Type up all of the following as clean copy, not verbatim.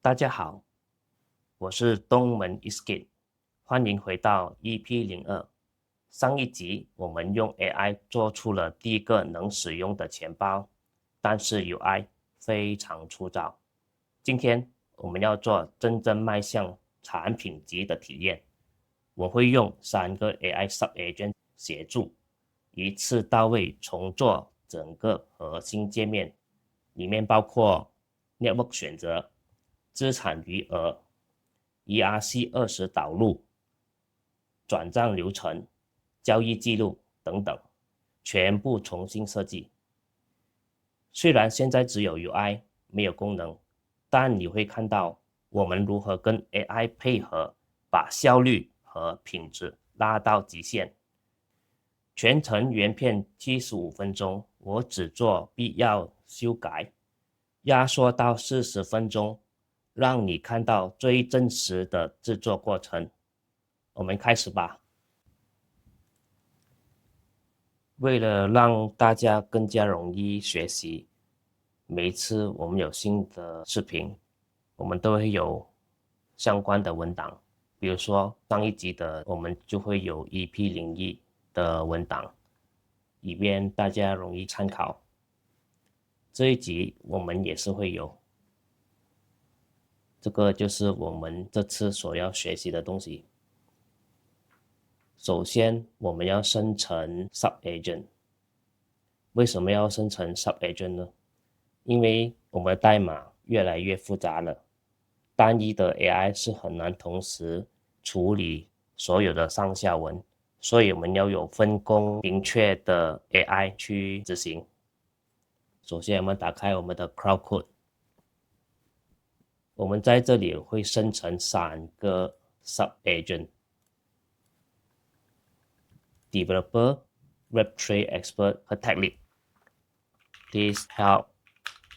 大家好，我是东门 Escape， 欢迎回到 EP02。上一集我们用 AI 做出了第一个能使用的钱包，但是 UI 非常粗糙。今天我们要做真正迈向产品级的体验，我会用3个 AI Sub-Agent 协助，一次到位重做整个核心界面，里面包括 Network 选择、资产余额、ERC20导入、转账流程、交易记录等等，全部重新设计。虽然现在只有 UI 没有功能，但你会看到我们如何跟 AI 配合，把效率和品质拉到极限。全程原片75分钟，我只做必要修改，压缩到40分钟，让你看到最真实的制作过程。我们开始吧。为了让大家更加容易学习，每一次我们有新的视频，我们都会有相关的文档。比如说上一集的，我们就会有 EP01的文档，以便大家容易参考。这一集我们也是会有，这个就是我们这次所要学习的东西。首先，我们要生成 Sub-Agent。为什么要生成 Sub-Agent 呢？因为我们的代码越来越复杂了，单一的 AI 是很难同时处理所有的上下文，所以我们要有分工明确的 AI 去执行。首先，我们打开我们的 Cloud Code， 我们在这里会生成3个 Sub-Agent： Developer、Web3 Expert 和 Tech Lead。 Please help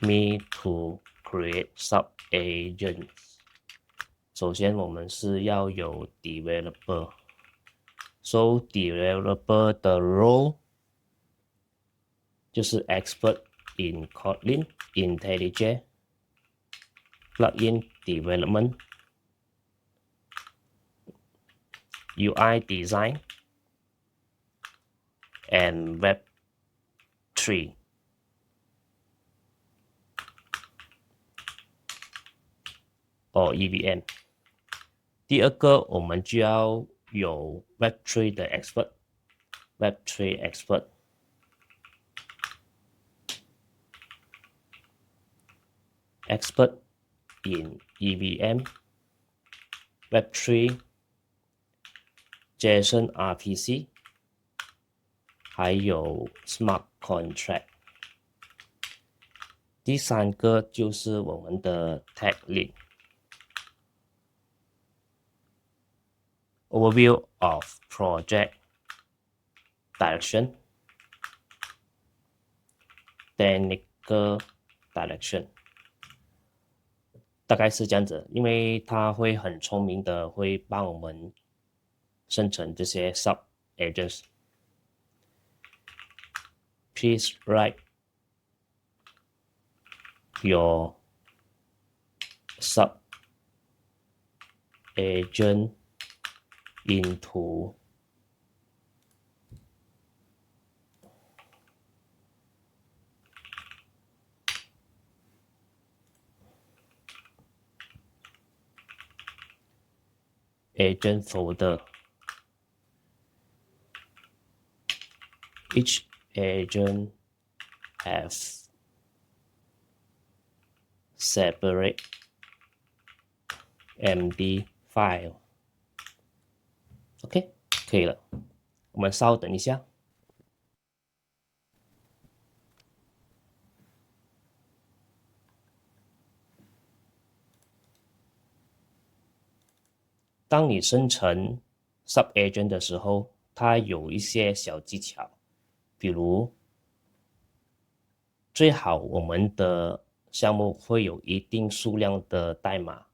me to create Sub-Agents。 首先我们是要有 Developer， So Developer 的 role 就是 Expert in Kotlin, IntelliJ, Plugin Development, UI Design, and Web3 or EVM。 第二个我们就要有 Web3 的 Expert， Web3 Expert Expert in EVM, Web3, JSON RPC， 还有 Smart Contract。 第3个就是我们的 Tech Lead。 Overview of Project Direction, Technical Direction， 大概是这样子。因为他会很聪明的会帮我们生成这些 Sub-Agents。 Please write your Sub-Agent into agent folder. Each agent has separate MD file。 OK， 可以了，我们稍等一下。当你生成 Sub-Agent 的时候，它有一些小技巧，比如最好我们的项目会有一定数量的代码，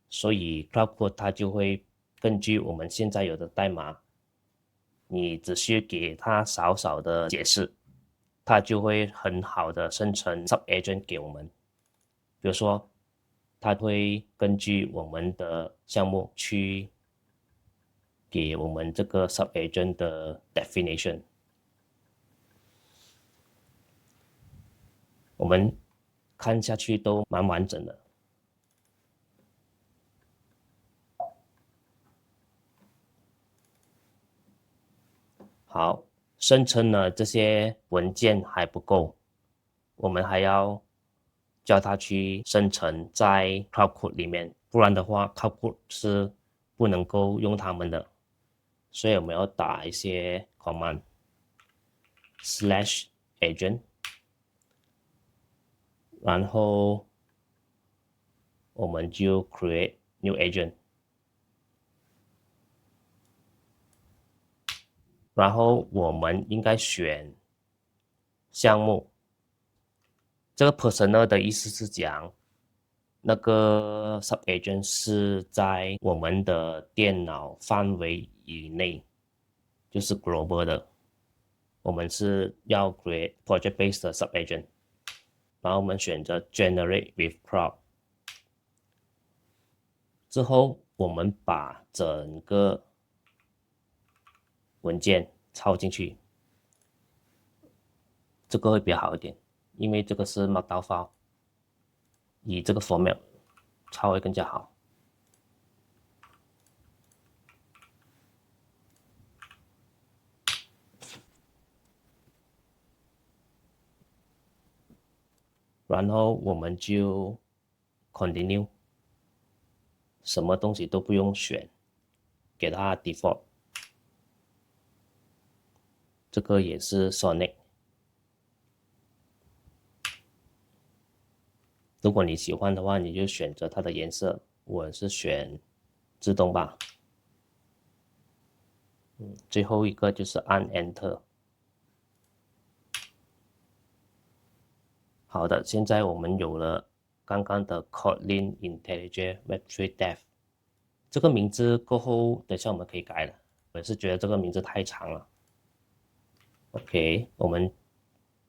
所以 Cloud Code 它就会根据我们现在有的代码，你只需给它少少的解释，它就会很好的生成 Sub-Agent 给我们。比如说它会根据我们的项目去给我们这个 subagent 的 definition。我们看下去都蛮完整的。好，生成了这些文件还不够，我们还要叫它去生成在 Cloudcode 里面，不然的话 Cloudcode 是不能够用它们的，所以我们要打一些 command/agent， 然后我们就 create new agent。然后我们应该选项目，这个 personal 的意思是讲，那个 subagent 是在我们的电脑范围以内，就是 global 的。我们是要 create project based 的 subagent， 然后我们选择 generate with cloud， 之后我们把整个文件抄进去，这个会比较好一点，因为这个是 Markdown file， 以这个 format 抄会更加好。然后我们就 continue， 什么东西都不用选，给它 default。这个也是 Sonic。如果你喜欢的话，你就选择它的颜色，我是选自动吧。最后一个就是按 Enter。好的，现在我们有了刚刚的 Kotlin IntelliJ Web3 Dev 这个名字过后，等下我们可以改了。我是觉得这个名字太长了。OK， 我们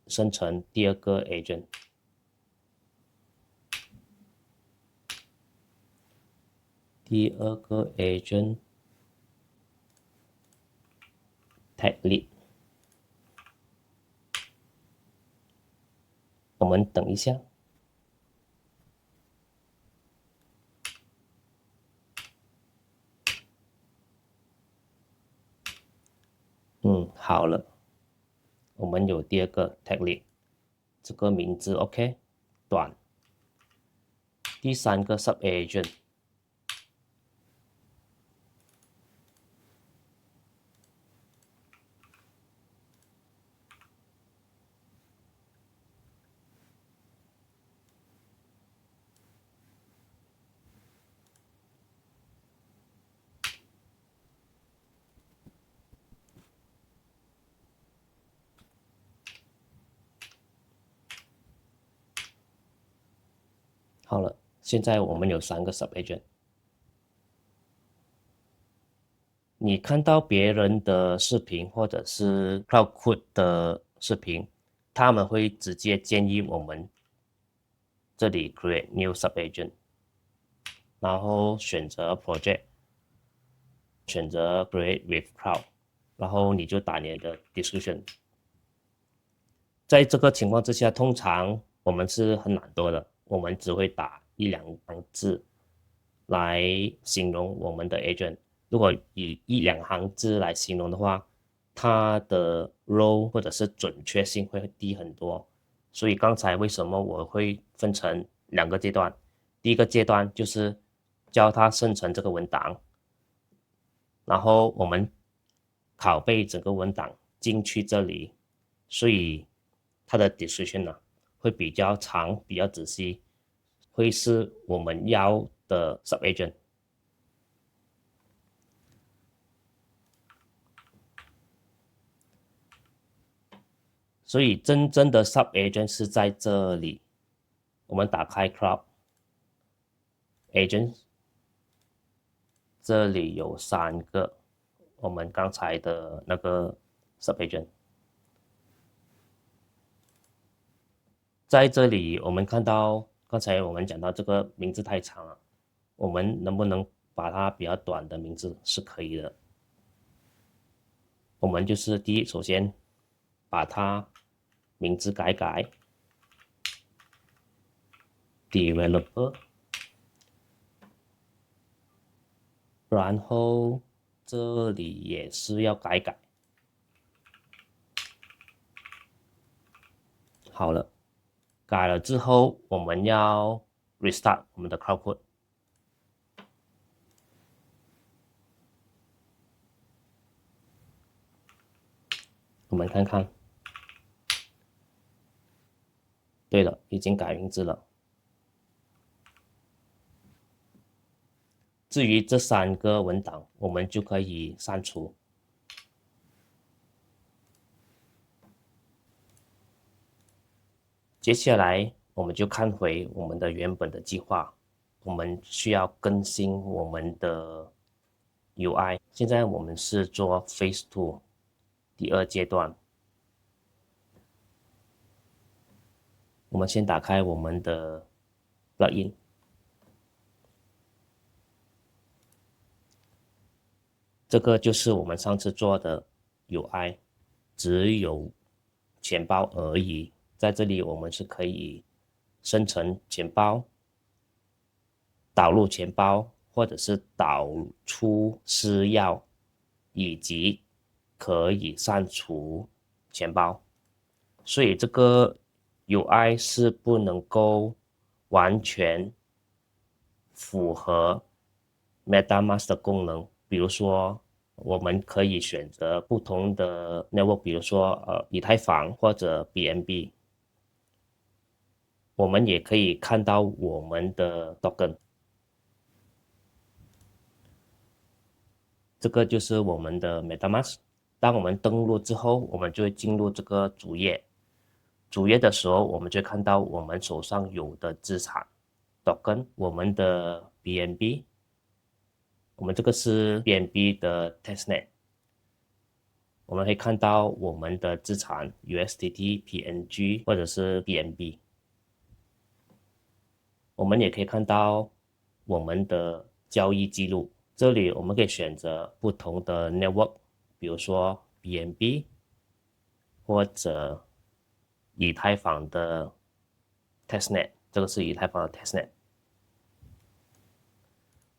生成第二个 agent。第二个 agent tag lead， 我们等一下。好了，我们有第二个 tag lead， 这个名字 OK， 短。第三个 subagent， 好了，现在我们有3个 subagent。你看到别人的视频或者是 Cloudcode 的视频，他们会直接建议我们这里 create new subagent， 然后选择 project， 选择 create with cloud， 然后你就打你的 description。在这个情况之下，通常我们是很懒惰的，我们只会打1-2行字来形容我们的 agent。如果以1-2行字来形容的话，它的 role 或者是准确性会低很多。所以刚才为什么我会分成2个阶段？第一个阶段就是教它生成这个文档，然后我们拷贝整个文档进去这里，所以它的 description 呢会比较长、比较仔细，会是我们要的 subagent。所以真正的 subagent 是在这里。我们打开 Cloud Agent， 这里有3个，我们刚才的那个 subagent。在这里我们看到刚才我们讲到这个名字太长了，我们能不能把它比较短的名字是可以的。我们就是第一，首先把它名字改，developer， 然后这里也是要改。好了，改了之后，我们要 restart 我们的 Cloud Code。我们看看，对了，已经改名字了。至于这3个文档，我们就可以删除。接下来，我们就看回我们的原本的计划。我们需要更新我们的 UI。现在我们是做 Phase 2第2阶段。我们先打开我们的 Plugin。这个就是我们上次做的 UI， 只有钱包而已。在这里我们是可以生成钱包、导入钱包，或者是导出私钥，以及可以删除钱包。所以这个 UI 是不能够完全符合 MetaMask 的功能。比如说，我们可以选择不同的 network， 比如说以太坊或者 BNB。我们也可以看到我们的 token。这个就是我们的 MetaMask。当我们登录之后，我们就会进入这个主页。主页的时候，我们就看到我们手上有的资产 token， 我们的 BNB。我们这个是 BNB 的 testnet。我们会看到我们的资产 USDT、PNG 或者是 BNB。我们也可以看到我们的交易记录。这里我们可以选择不同的 network， 比如说 BNB 或者以太坊的 testnet， 这个是以太坊的 testnet。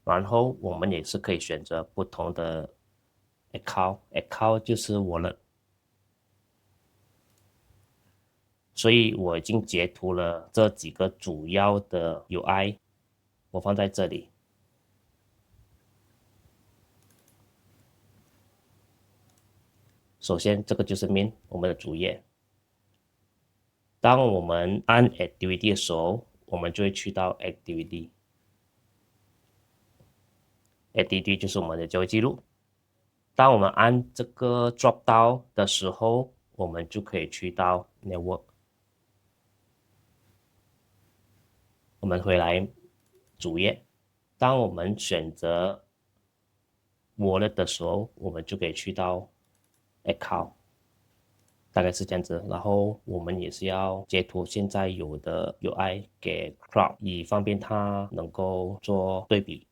然后我们也是可以选择不同的 account 就是 wallet。所以我已经截图了这几个主要的 UI， 我放在这里。首先，这个就是 main 我们的主页。当我们按 Activity 的时候，我们就会去到 Activity。Activity 就是我们的交易记录。当我们按这个 Drop Down 的时候，我们就可以去到 Network。我们回来主页，当我们选择 Wallet 的时候，我们就可以去到 Account。大概是这样子，然后我们也是要截图现在有的 UI 给 Cloud， 以方便它能够做对比。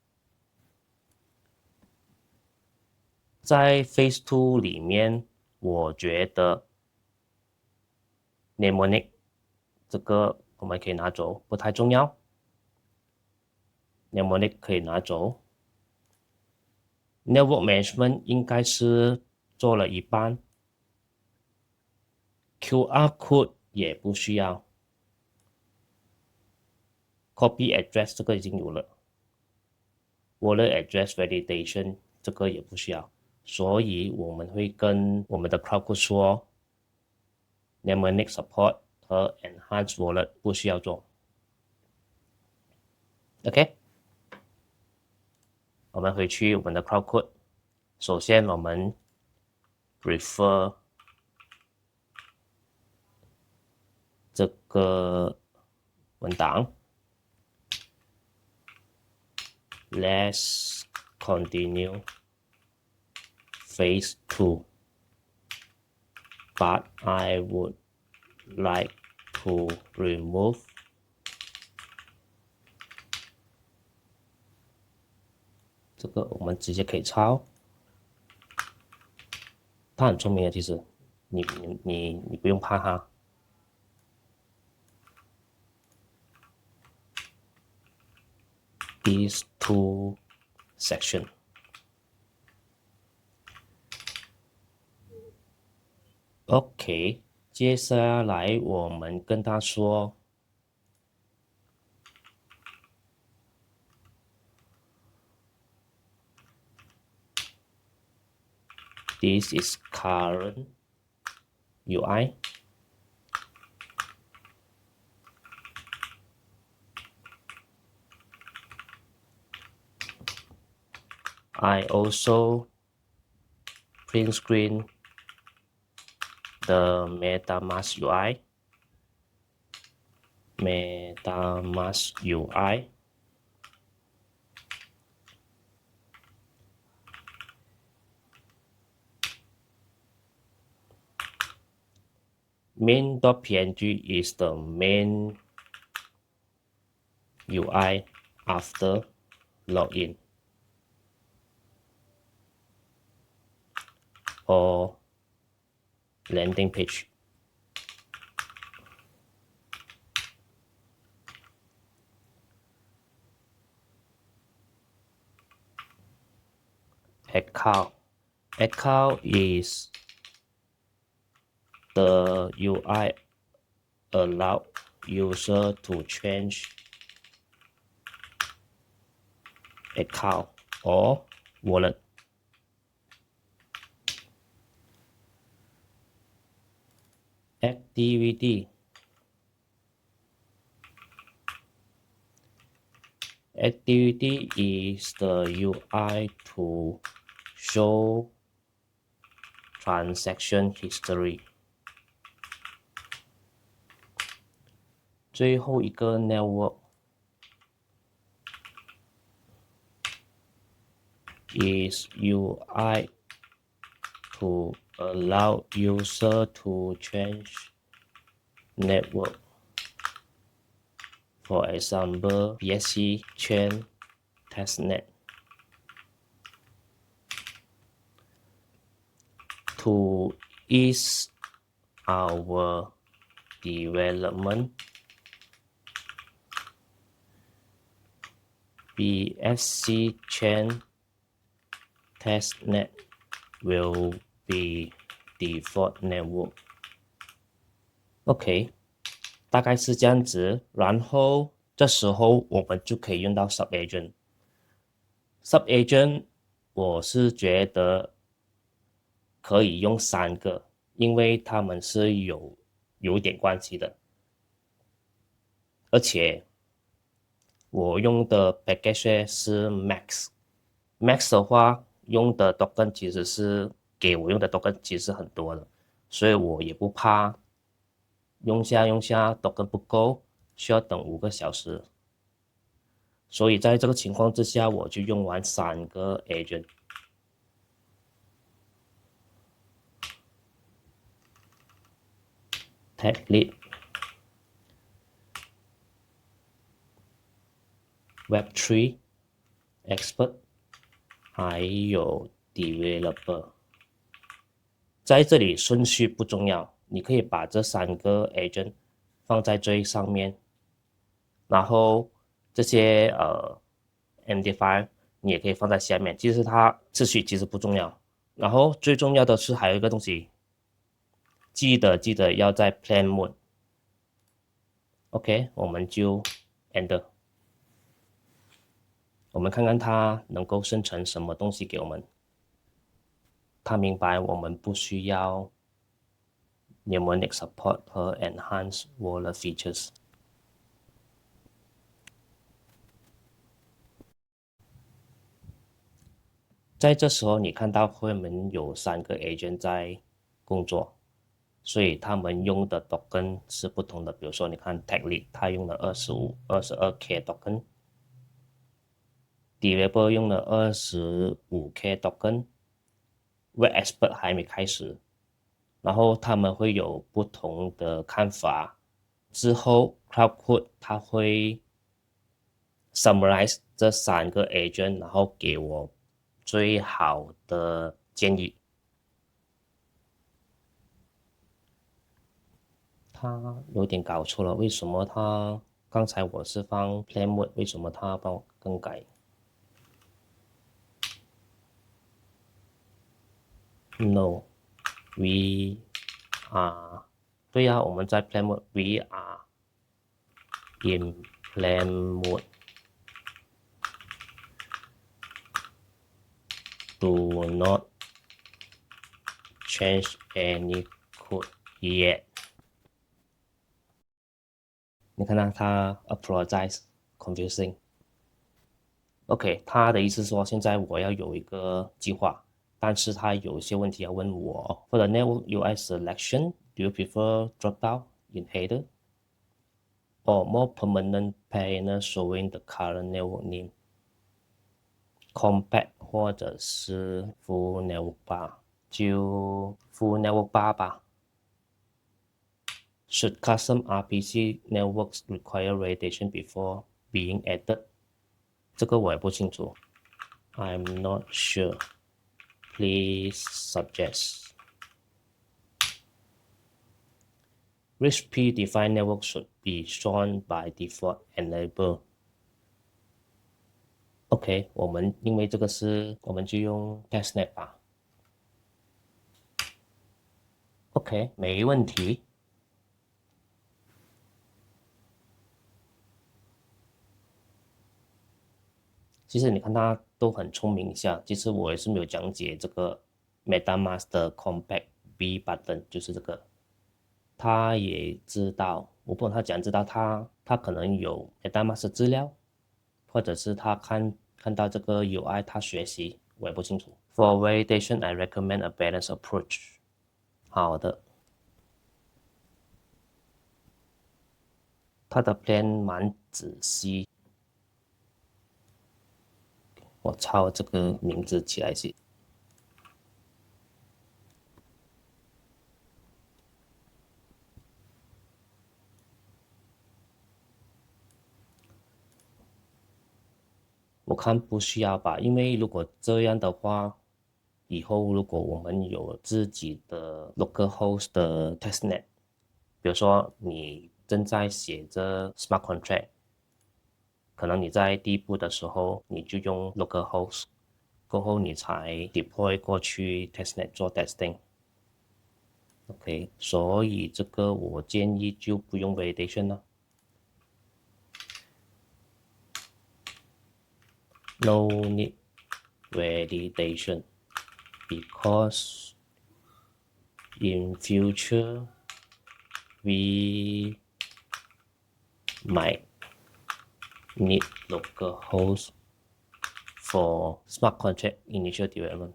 在 Phase 2里面，我觉得 Mnemonic 这个我们可以拿走，不太重要。Mnemonic 可以拿走。Network Management 应该是做了一半。QR Code 也不需要。Copy Address 这个已经有了。Wallet Address Validation 这个也不需要。所以我们会跟我们的 Cloud Code 说 Mnemonic Support 和 Enhanced Wallet 不需要做。OK， 我们回去我们的 Cloud Code。首先我们 prefer 这个文档 Let's continue Phase 2 but I would like to remove 这个我们直接可以抄。他很聪明的，其实你不用怕他。These two section。OK， 接下来我们跟他说。This is current UI. I also print screen the MetaMask UI. MetaMask UI. Main.png is the main UI after login or landing page. Account is the UI allow user to change account or wallet. Activity is the UI to show transaction history. 最后一个 network is UI to allow user to change network. For example, BSC chain testnet. To ease our development, BSC chain testnet will be default network. OK， 大概是这样子。然后这时候我们就可以用到 Sub-agent。Sub-agent 我是觉得可以用3个，因为他们是有一点关系的。而且我用的 package 是 Max。Max 的话用的 token 其实是给我用的 token 其实很多的，所以我也不怕用下token 不够，需要等5个小时。所以在这个情况之下，我就用完3个 agent。Tech Lead、Web3 Expert 还有 Developer。在这里顺序不重要，你可以把这3个 agent 放在最上面，然后这些MD5 你也可以放在下面。其实它次序其实不重要，然后最重要的是还有一个东西，记得要在 Plan Mode。OK， 我们就 Enter。我们看看它能够生成什么东西给我们。他明白我们不需要 Mnemonic Support 和 Enhanced Wallet Features。在这时候，你看到后面有3个 agent 在工作，所以他们用的 token 是不同的。比如说，你看 Tech Lead 他用了22K token，Developer 用了25K token，Web Expert 还没开始，然后他们会有不同的看法。之后 Crowdcode 他会 summarize 这3个 agent，然后给我最好的建议。他有点搞错了，为什么他刚才我是放 Plan Mode，为什么他帮我更改？No, we are 对呀，我们在 Plan Mode, we are in Plan Mode. Do not change any code yet. 你看到他 apologize confusing。OK， 他的意思说现在我要有一个计划，但是他有一些问题要问我。For the network UI selection, do you prefer dropdown in header or more permanent panel showing the current network name? Compact 或者是 Full Network Bar， 就 Full Network Bar 吧。Should custom RPC networks require validation before being added？ 这个我也不清楚。I'm not sure. Please suggest. Which predefined network should be shown by default enable? OK， 我们因为这个是，我们就用 testnet 吧。OK， 没问题。其实你看他都很聪明一下，其实我也是没有讲解这个 MetaMask 的 Compact B button， 就是这个，他也知道，我不懂他讲知道他可能有 MetaMask 的资料，或者是他看到这个 UI 他学习，我也不清楚。For validation, I recommend a balanced approach。好的，他的 plan 蛮仔细。我抄这个名字起来先。我看不需要吧，因为如果这样的话，以后如果我们有自己的 localhost 的 testnet， 比如说你正在写着 smart contract， 可能你在第一步的时候你就用 localhost， 过后你才 deploy 过去 testnet 做 testing。OK， 所以这个我建议就不用 validation 了。No need validation because in future we might need localhost for smart contract initial development。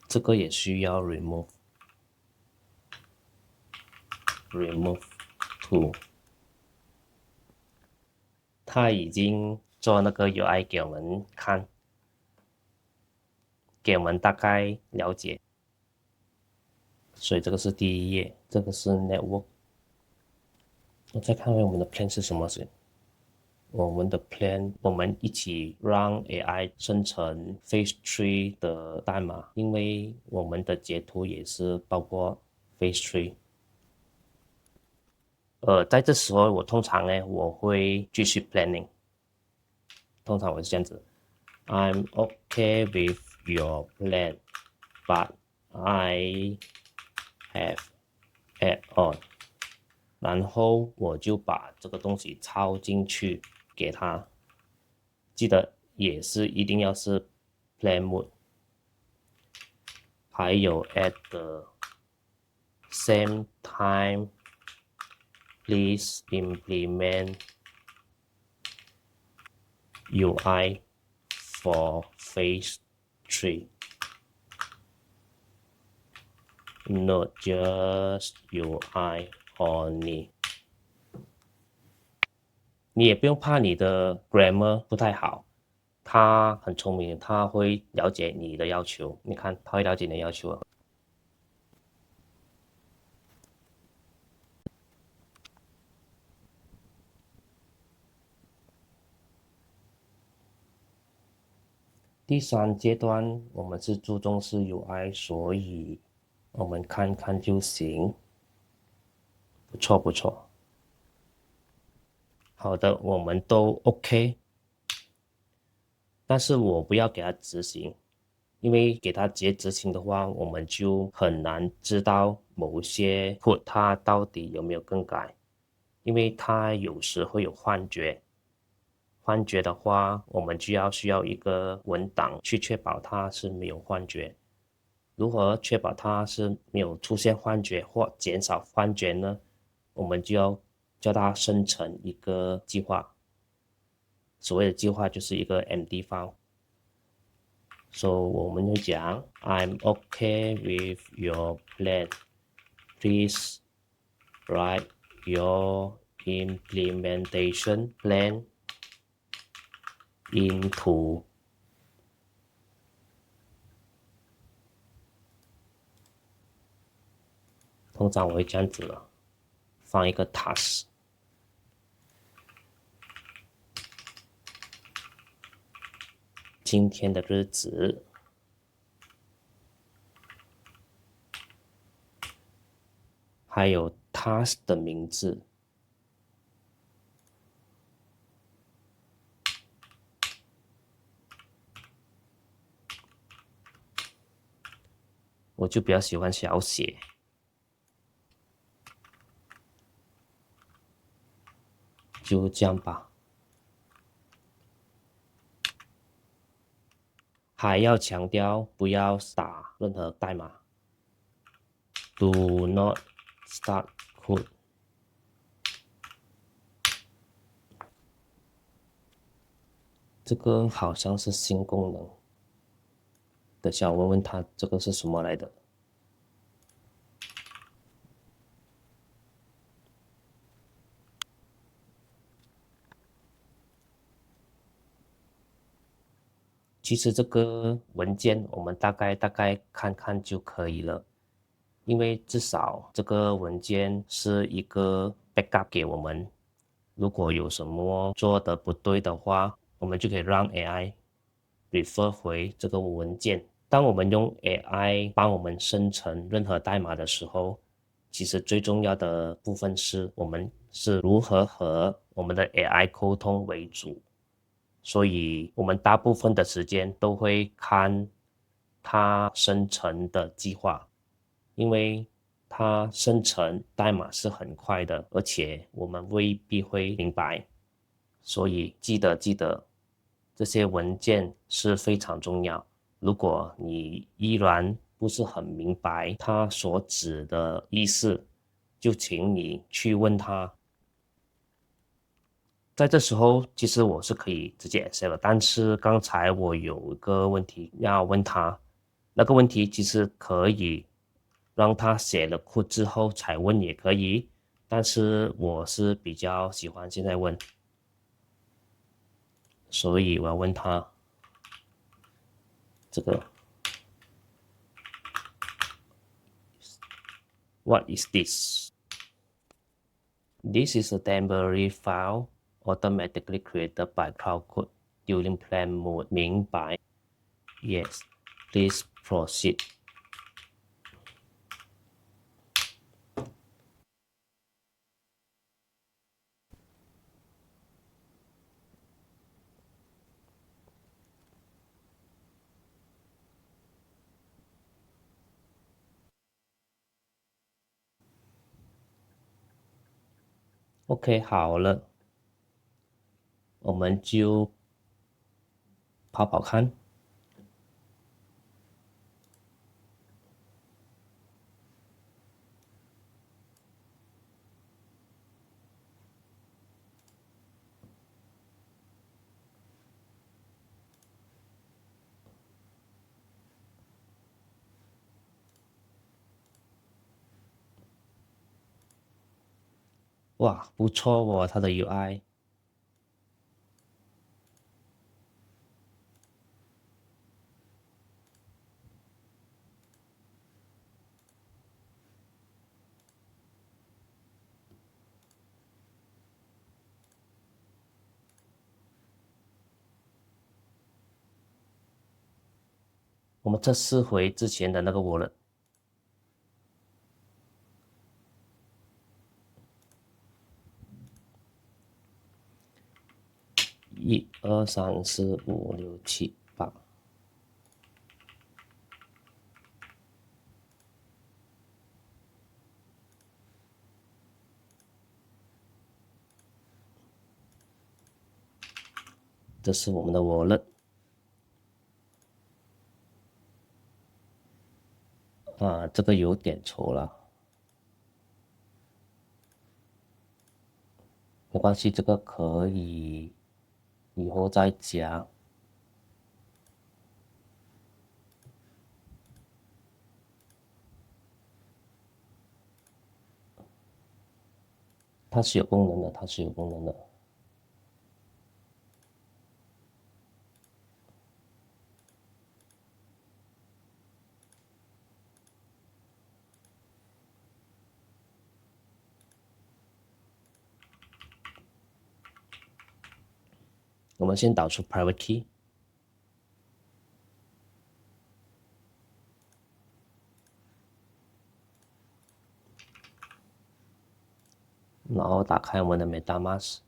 这个也需要 remove to。他已经做那个 UI 给我们看，给我们大概了解。所以这个是第一页，这个是 network。我再看看我们的 plan 是什么先。我们的 plan， 我们一起让 AI 生成 Phase 3的代码，因为我们的截图也是包括 Phase 3。在这时候我通常呢，我会继续 planning。通常我是这样子 ，I'm okay with your plan, but I have add on。然后我就把这个东西抄进去给他，记得也是一定要是 plan mode， 还有 at the same time please implement UI for phase 3 not just UI only。 你也不用怕你的 grammar 不太好，他很聪明，他会了解你的要求。你看，他会了解你的要求。第三阶段我们是注重是 UI，所以我们看看就行。不错不错。好的，我们都 OK。但是我不要给他执行，因为给他直接执行的话，我们就很难知道某些 code 它到底有没有更改，因为他有时会有幻觉。幻觉的话，我们就需要一个文档去确保它是没有幻觉。如何确保它是没有出现幻觉或减少幻觉呢？我们就要叫它生成一个计划。所谓的计划就是一个 MD file。So 我们就讲 I'm okay with your plan. Please write your implementation plan into 通常我会这样子了，放一个 task。今天的日子，还有 task 的名字。我就比较喜欢小写，就这样吧。还要强调不要打任何代码 ，Do not start code。这个好像是新功能，等下我问问他这个是什么来的。其实这个文件我们大概看看就可以了，因为至少这个文件是一个 backup 给我们，如果有什么做的不对的话，我们就可以让 AI refer 回这个文件。当我们用 AI 帮我们生成任何代码的时候，其实最重要的部分是我们是如何和我们的 AI 沟通为主。所以我们大部分的时间都会看它生成的计划，因为它生成代码是很快的，而且我们未必会明白，所以记得这些文件是非常重要。如果你依然不是很明白它所指的意思，就请你去问他。在这时候，其实我是可以直接 accept 的，但是刚才我有一个问题要问他，那个问题其实可以让他写了 code 之后才问也可以，但是我是比较喜欢现在问，所以我要问他这个 What is this? This is a temporary file automatically created by Cloud Code during plan mode. 明白 Yes, please proceed. OK，好了，我们就跑跑看。哇，不错哦，它的 UI。我们测试回之前的那个 wallet。1、2、3、4、5、6、7、8。这是我们的 wallet。这个有点丑了，没关系，这个可以以后再加。它是有功能的，它是有功能的。我们先导出 private key， 然后打开我们的 MetaMask，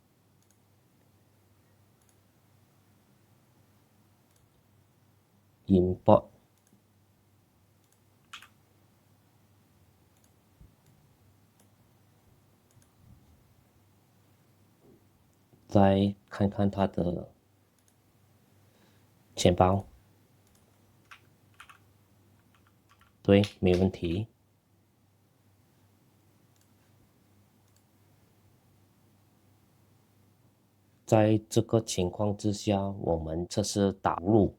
import， 再看看它的钱包，对，没问题。在这个情况之下，我们测试导入。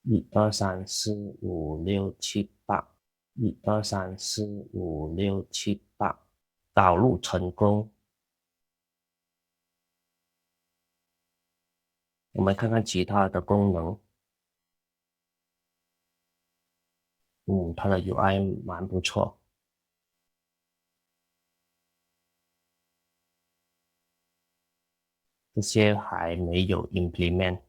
1、2、3、4、5、6、7、8。1、2、3、4、5、6、7、8，导入成功。我们看看其他的功能。它的 UI 蛮不错。这些还没有 implement，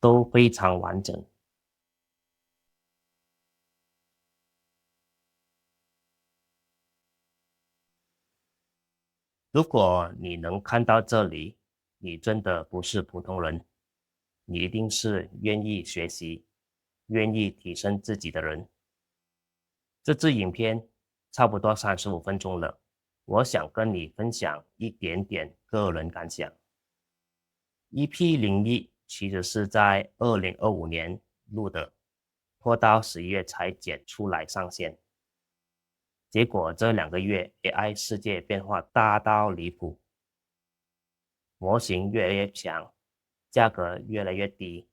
都非常完整。如果你能看到这里，你真的不是普通人，你一定是愿意学习、愿意提升自己的人。这支影片差不多35分钟了，我想跟你分享一点点个人感想。EP01其实是在2025年录的，拖到11月才剪出来上线。结果这2个月 AI 世界变化大到离谱，模型越来越强，价格越来越低。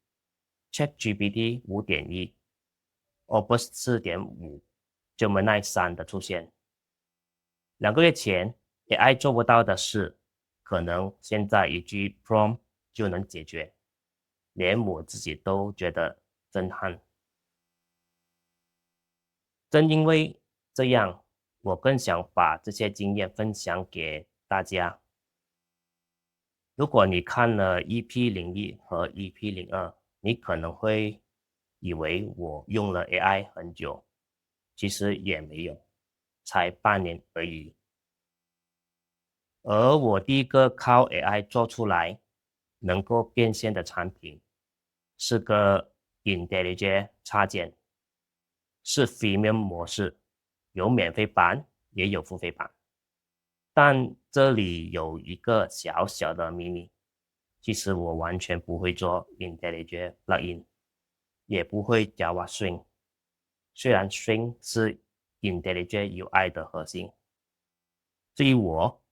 ChatGPT 5.1、Opus 4.5、Gemini 3的出现，2个月前 AI 做不到的事，可能现在一句 prompt 就能解决，连我自己都觉得震撼。正因为这样，我更想把这些经验分享给大家。如果你看了 EP01和 EP02，你可能会以为我用了 AI 很久，其实也没有，才半年而已。而我第一个靠 AI 做出来能够变现的产品，是个 IntelliJ 插件，是 Freemium 模式，有免费版也有付费版。但这里有一个小小的秘密，其实我完全不会做 IntelliJ plugin， 也不会 Java Swing， 虽然 Swing 是 IntelliJ UI 的核心。至于我，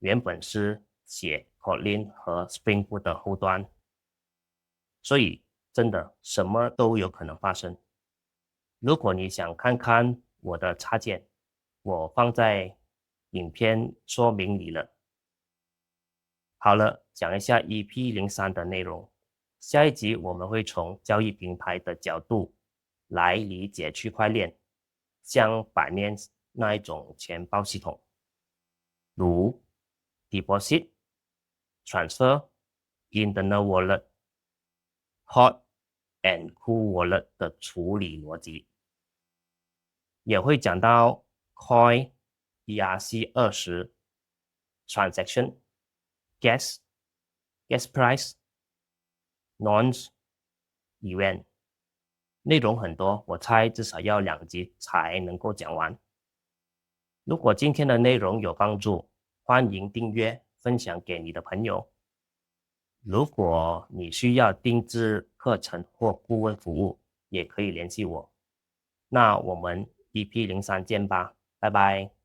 原本是写 Kotlin 和 Spring Boot 的后端，所以真的什么都有可能发生。如果你想看看我的插件，我放在影片说明里了。好了，讲一下 EP03的内容。下一集我们会从交易平台的角度来理解区块链，像Binance那一种钱包系统，如 Deposit、Transfer、Internal Wallet、Hot and Cool Wallet 的处理逻辑，也会讲到 Coin ERC20 Transaction、Gas Price、Nonce、Event， 内容很多，我猜至少要2集才能够讲完。如果今天的内容有帮助，欢迎订阅、分享给你的朋友。如果你需要定制课程或顾问服务，也可以联系我。那我们EP03见吧，拜拜。